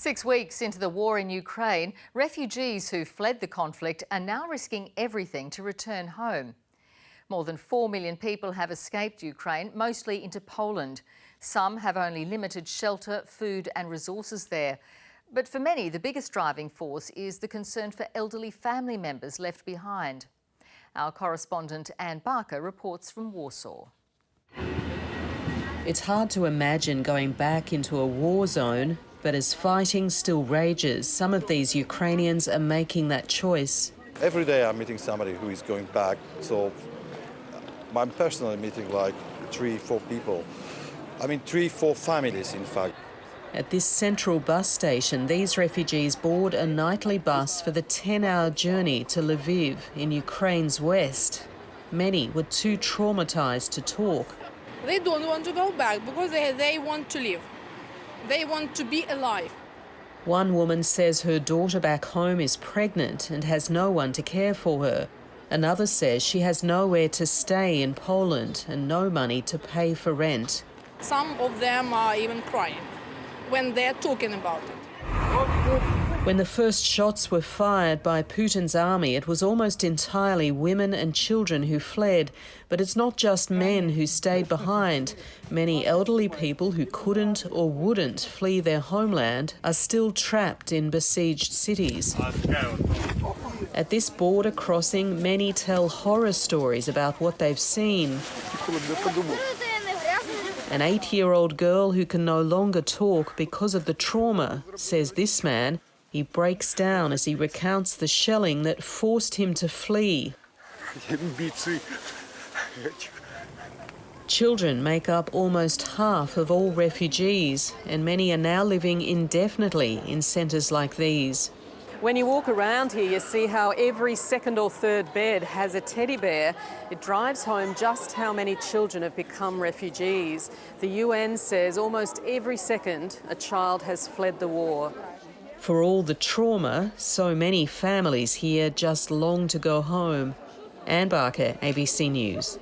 6 weeks into the war in Ukraine, refugees who fled the conflict are now risking everything to return home. More than 4 million people have escaped Ukraine, mostly into Poland. Some have only limited shelter, food and resources there. But for many, the biggest driving force is the concern for elderly family members left behind. Our correspondent Anne Barker reports from Warsaw. It's hard to imagine going back into a war zone, but as fighting still rages, some of these Ukrainians are making that choice. Every day I'm meeting somebody who is going back, so I'm personally meeting like 3-4 people. I mean 3-4 families, in fact. At this central bus station, these refugees board a nightly bus for the 10-hour journey to Lviv in Ukraine's west. Many were too traumatised to talk. They don't want to go back because they want to live. They want to be alive. One woman says her daughter back home is pregnant and has no one to care for her. Another says she has nowhere to stay in Poland and no money to pay for rent. Some of them are even crying when they're talking about it. When the first shots were fired by Putin's army, it was almost entirely women and children who fled. But it's not just men who stayed behind. Many elderly people who couldn't or wouldn't flee their homeland are still trapped in besieged cities. At this border crossing, many tell horror stories about what they've seen. An 8-year-old girl who can no longer talk because of the trauma, says this man. He breaks down as he recounts the shelling that forced him to flee. Children make up almost half of all refugees, and many are now living indefinitely in centres like these. When you walk around here, you see how every second or third bed has a teddy bear. It drives home just how many children have become refugees. The UN says almost every second a child has fled the war. For all the trauma, so many families here just long to go home. Anne Barker, ABC News.